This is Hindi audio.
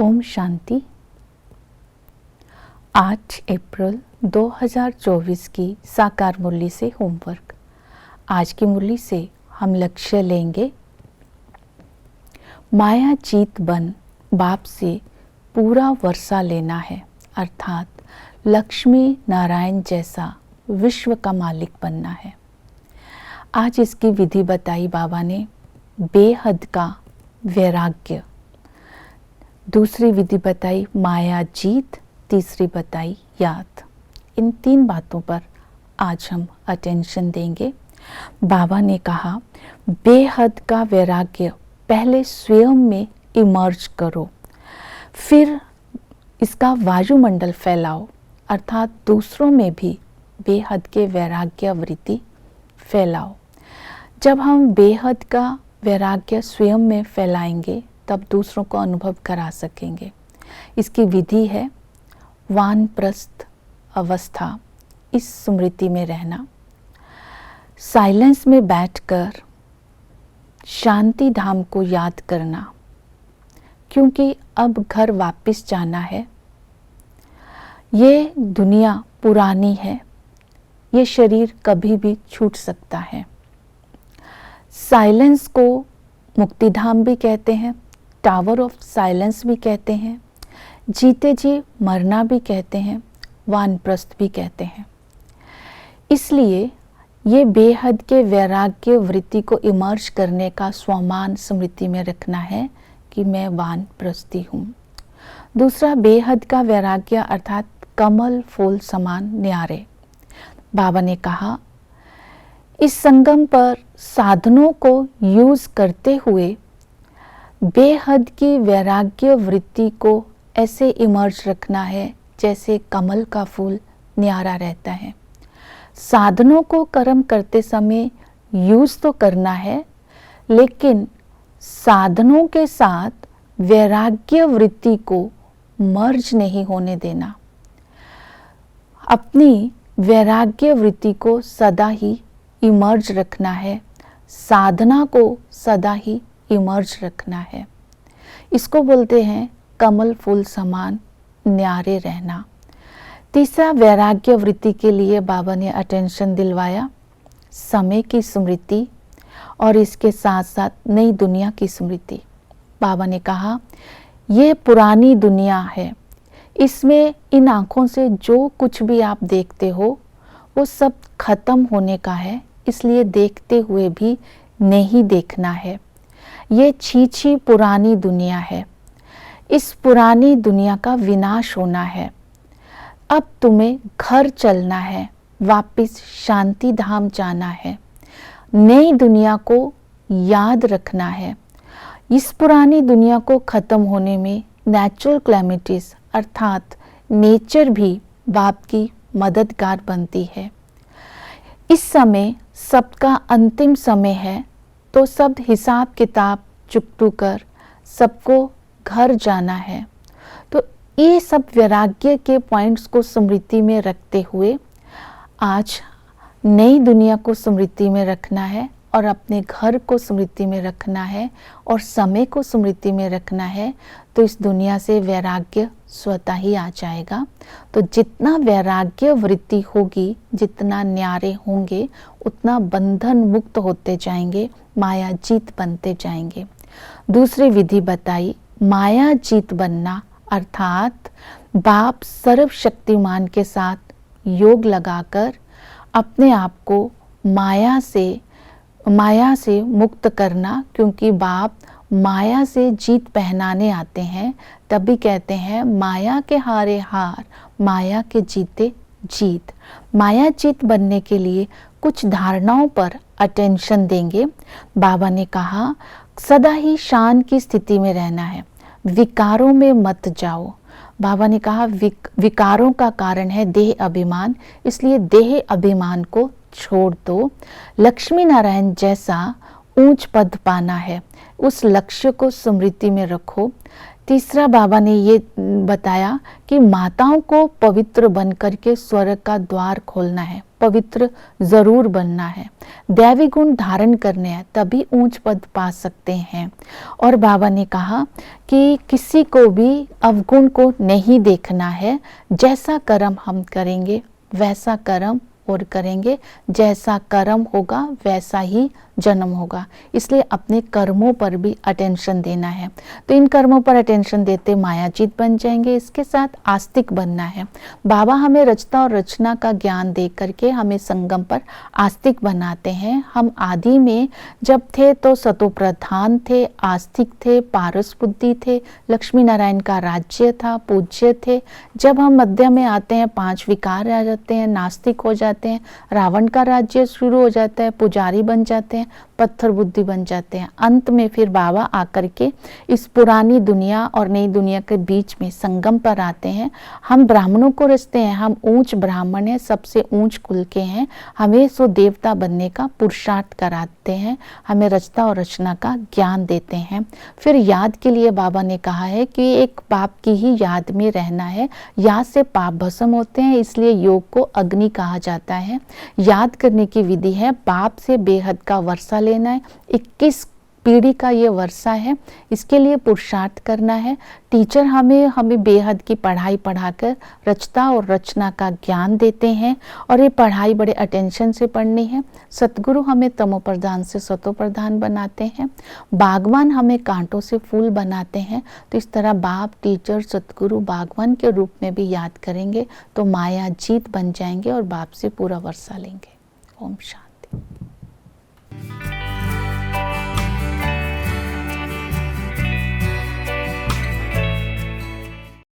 ओम शांति। 8 अप्रैल 2024 की साकार मुरली से होमवर्क। आज की मुरली से हम लक्ष्य लेंगे, माया जीत बन बाप से पूरा वर्षा लेना है, अर्थात लक्ष्मी नारायण जैसा विश्व का मालिक बनना है। आज इसकी विधि बताई बाबा ने, बेहद का वैराग्य। दूसरी विधि बताई माया जीत, तीसरी बताई याद। इन 3 बातों पर आज हम अटेंशन देंगे। बाबा ने कहा, बेहद का वैराग्य पहले स्वयं में इमर्ज करो, फिर इसका वायुमंडल फैलाओ, अर्थात दूसरों में भी बेहद के वैराग्य वृत्ति फैलाओ। जब हम बेहद का वैराग्य स्वयं में फैलाएंगे तब दूसरों को अनुभव करा सकेंगे। इसकी विधि है वानप्रस्थ अवस्था, इस स्मृति में रहना, साइलेंस में बैठकर शांति धाम को याद करना, क्योंकि अब घर वापस जाना है। ये दुनिया पुरानी है, ये शरीर कभी भी छूट सकता है। साइलेंस को मुक्तिधाम भी कहते हैं, टावर ऑफ साइलेंस भी कहते हैं, जीते जी मरना भी कहते हैं, वानप्रस्थ भी कहते हैं। इसलिए ये बेहद के वैराग्य वृत्ति को इमर्ज करने का स्वमान स्मृति में रखना है कि मैं वानप्रस्थी हूँ। दूसरा, बेहद का वैराग्य अर्थात कमल फूल समान न्यारे। बाबा ने कहा, इस संगम पर साधनों को यूज करते हुए बेहद की वैराग्य वृत्ति को ऐसे इमर्ज रखना है जैसे कमल का फूल न्यारा रहता है। साधनों को कर्म करते समय यूज तो करना है, लेकिन साधनों के साथ वैराग्य वृत्ति को मर्ज नहीं होने देना। अपनी वैराग्य वृत्ति को सदा ही इमर्ज रखना है, साधना को सदा ही इमर्ज रखना है। इसको बोलते हैं कमल फूल समान न्यारे रहना। तीसरा, वैराग्य वृत्ति के लिए बाबा ने अटेंशन दिलवाया समय की स्मृति और इसके साथ साथ नई दुनिया की स्मृति। बाबा ने कहा, ये पुरानी दुनिया है, इसमें इन आँखों से जो कुछ भी आप देखते हो वो सब खत्म होने का है, इसलिए देखते हुए भी नहीं देखना है। ये छी पुरानी दुनिया है, इस पुरानी दुनिया का विनाश होना है। अब तुम्हें घर चलना है, वापिस शांति धाम जाना है, नई दुनिया को याद रखना है। इस पुरानी दुनिया को खत्म होने में नेचुरल क्लैमिटीज अर्थात नेचर भी बाप की मददगार बनती है। इस समय सबका अंतिम समय है, तो सब हिसाब किताब चुकतू कर सबको घर जाना है। तो ये सब वैराग्य के पॉइंट्स को स्मृति में रखते हुए आज नई दुनिया को स्मृति में रखना है और अपने घर को स्मृति में रखना है और समय को स्मृति में रखना है, तो इस दुनिया से वैराग्य स्वतः ही आ जाएगा। तो जितना वैराग्य वृत्ति होगी, जितना न्यारे होंगे, उतना बंधन मुक्त होते जाएंगे, माया जीत बनते जाएंगे। दूसरी विधि बताई, माया जीत बनना अर्थात बाप सर्वशक्तिमान के साथ योग लगाकर अपने आप को माया से मुक्त करना, क्योंकि बाप माया से जीत पहनाने आते हैं। तभी कहते हैं माया के हारे हार, माया के जीते जीत। माया जीत बनने के लिए कुछ धारणाओं पर अटेंशन देंगे। बाबा ने कहा, सदा ही शांत की स्थिति में रहना है, विकारों में मत जाओ। बाबा ने कहा, विकारों का कारण है देह अभिमान, इसलिए देह अभिमान को छोड़ दो। लक्ष्मी नारायण जैसा ऊंच पद पाना है, उस लक्ष्य को स्मृति में रखो। तीसरा बाबा ने ये बताया कि माताओं को पवित्र बन करके स्वर्ग का द्वार खोलना है, पवित्र जरूर बनना है, दैवी गुण धारण करने हैं, तभी ऊंच पद पा सकते हैं। और बाबा ने कहा कि किसी को भी अवगुण को नहीं देखना है, जैसा कर्म हम करेंगे वैसा कर्म और करेंगे, जैसा कर्म होगा वैसा ही जन्म होगा, इसलिए अपने कर्मों पर भी अटेंशन देना है। तो इन कर्मों पर अटेंशन देते मायाजीत बन जाएंगे, इसके साथ आस्तिक बनना है। बाबा हमें रचता और रचना का ज्ञान दे करके हमें संगम पर आस्तिक बनाते हैं। हम आदि में जब थे तो सतो प्रधान थे, आस्तिक थे, पारस बुद्धि थे, लक्ष्मी नारायण का राज्य था, पूज्य थे। जब हम मध्य में आते हैं 5 विकार आ जाते हैं, नास्तिक हो जाते हैं, रावण का राज्य शुरू हो जाता है, पुजारी बन जाते हैं, पत्थर बुद्धि बन जाते हैं। अंत में फिर बाबा आकर के इस पुरानी दुनिया और नई दुनिया के बीच में संगम पर आते हैं। हम ब्राह्मणों को रचते हैं, हम ऊंच ब्राह्मण हैं, सबसे ऊंच कुल के हैं, हमें सो देवता बनने का पुरुषार्थ कराते हैं, हमें रचता और रचना का ज्ञान देते हैं। फिर याद के लिए बाबा ने कहा है कि एक पाप की ही याद में रहना है, याद से पाप भस्म होते हैं, इसलिए योग को अग्नि कहा जाता है। याद करने की विधि है, पाप से बेहद का वर्षा लेना है, 21 पीढ़ी का ये वर्षा है, इसके लिए पुरुषार्थ करना है। टीचर हमें बेहद की पढ़ाई पढ़ाकर रचता और रचना का ज्ञान देते हैं, और ये पढ़ाई बड़े अटेंशन से पढ़नी है। सतगुरु हमें तमो प्रधान से सतो प्रधान बनाते हैं, बागवान हमें कांटों से फूल बनाते हैं। तो इस तरह बाप, टीचर, सतगुरु बागवान के रूप में भी याद करेंगे तो माया जीत बन जाएंगे और बाप से पूरा वर्षा लेंगे। ओम शांति।